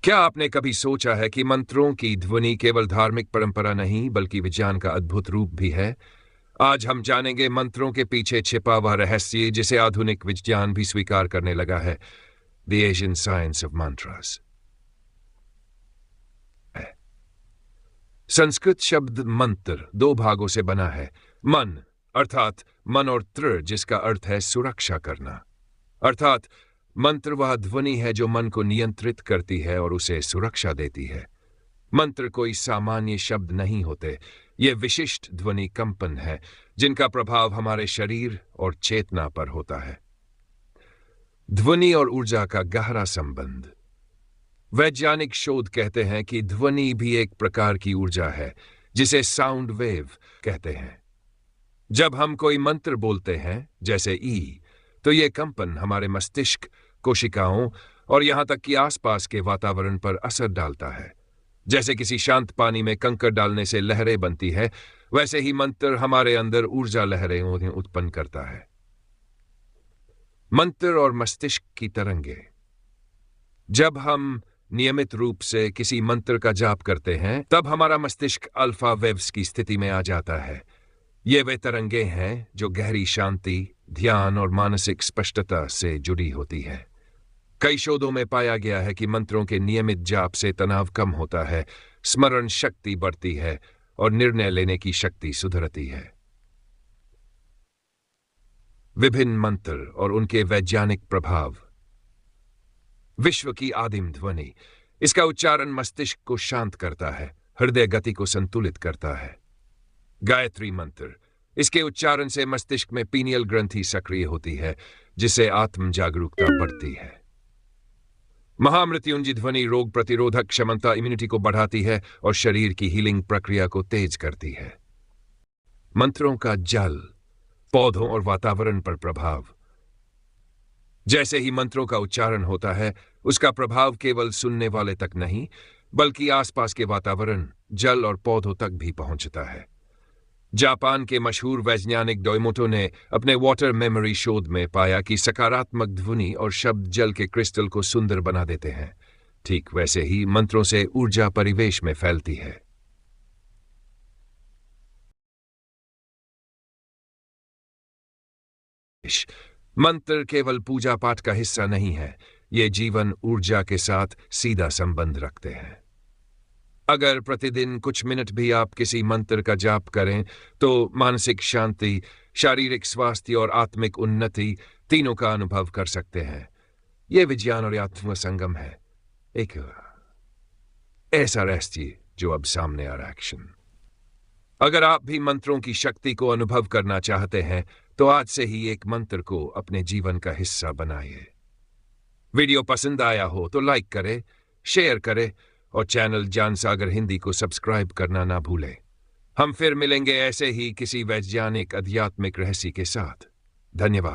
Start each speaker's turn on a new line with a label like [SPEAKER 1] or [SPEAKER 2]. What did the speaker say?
[SPEAKER 1] क्या आपने कभी सोचा है कि मंत्रों की ध्वनि केवल धार्मिक परंपरा नहीं बल्कि विज्ञान का अद्भुत रूप भी है? आज हम जानेंगे मंत्रों के पीछे छिपा हुआ रहस्य जिसे आधुनिक विज्ञान भी स्वीकार करने लगा है, the Asian science of mantras. Sanskrit शब्द मंत्र दो भागों से बना है। मन अर्थात मन और त्र जिसका अर्थ है सुरक्षा करना, अर्थात मंत्र वह ध्वनि है जो मन को नियंत्रित करती है और उसे सुरक्षा देती है। मंत्र कोई सामान्य शब्द नहीं होते, ये विशिष्ट ध्वनि कंपन है जिनका प्रभाव हमारे शरीर और चेतना पर होता है। ध्वनि और ऊर्जा का गहरा संबंध। वैज्ञानिक शोध कहते हैं कि ध्वनि भी एक प्रकार की ऊर्जा है जिसे साउंड वेव कहते हैं। जब हम कोई मंत्र बोलते हैं जैसे ई, तो ये कंपन हमारे मस्तिष्क, कोशिकाओं और यहां तक कि आसपास के वातावरण पर असर डालता है। जैसे किसी शांत पानी में कंकड़ डालने से लहरें बनती है, वैसे ही मंत्र हमारे अंदर ऊर्जा लहरें उत्पन्न करता है। मंत्र और मस्तिष्क की तरंगे। जब हम नियमित रूप से किसी मंत्र का जाप करते हैं तब हमारा मस्तिष्क अल्फा वेव्स की स्थिति में आ जाता है। ये वे तरंगे हैं जो गहरी शांति, ध्यान और मानसिक स्पष्टता से जुड़ी होती है। कई शोधों में पाया गया है कि मंत्रों के नियमित जाप से तनाव कम होता है, स्मरण शक्ति बढ़ती है और निर्णय लेने की शक्ति सुधरती है। विभिन्न मंत्र और उनके वैज्ञानिक प्रभाव। विश्व की आदिम ध्वनि। इसका उच्चारण मस्तिष्क को शांत करता है, हृदय गति को संतुलित करता है। गायत्री मंत्र। इसके उच्चारण से मस्तिष्क में पीनियल ग्रंथि सक्रिय होती है जिससे आत्म जागरूकता बढ़ती है। महामृत्युंजय ध्वनि रोग प्रतिरोधक क्षमता, इम्यूनिटी को बढ़ाती है और शरीर की हीलिंग प्रक्रिया को तेज करती है। मंत्रों का जल, पौधों और वातावरण पर प्रभाव। जैसे ही मंत्रों का उच्चारण होता है, उसका प्रभाव केवल सुनने वाले तक नहीं बल्कि आसपास के वातावरण, जल और पौधों तक भी पहुंचता है। जापान के मशहूर वैज्ञानिक डोइमोटो ने अपने वाटर मेमोरी शोध में पाया कि सकारात्मक ध्वनि और शब्द जल के क्रिस्टल को सुंदर बना देते हैं। ठीक वैसे ही मंत्रों से ऊर्जा परिवेश में फैलती है। मंत्र केवल पूजा पाठ का हिस्सा नहीं है, ये जीवन ऊर्जा के साथ सीधा संबंध रखते हैं। अगर प्रतिदिन कुछ मिनट भी आप किसी मंत्र का जाप करें तो मानसिक शांति, शारीरिक स्वास्थ्य और आत्मिक उन्नति तीनों का अनुभव कर सकते हैं। यह विज्ञान और आत्म संगम है, एक ऐसा रहस्य जो अब सामने आ रहा है। अगर आप भी मंत्रों की शक्ति को अनुभव करना चाहते हैं तो आज से ही एक मंत्र को अपने जीवन का हिस्सा बनाइए। वीडियो पसंद आया हो तो लाइक करें, शेयर करें और चैनल ज्ञानसागर हिंदी को सब्सक्राइब करना ना भूलें। हम फिर मिलेंगे ऐसे ही किसी वैज्ञानिक आध्यात्मिक रहस्य के साथ। धन्यवाद।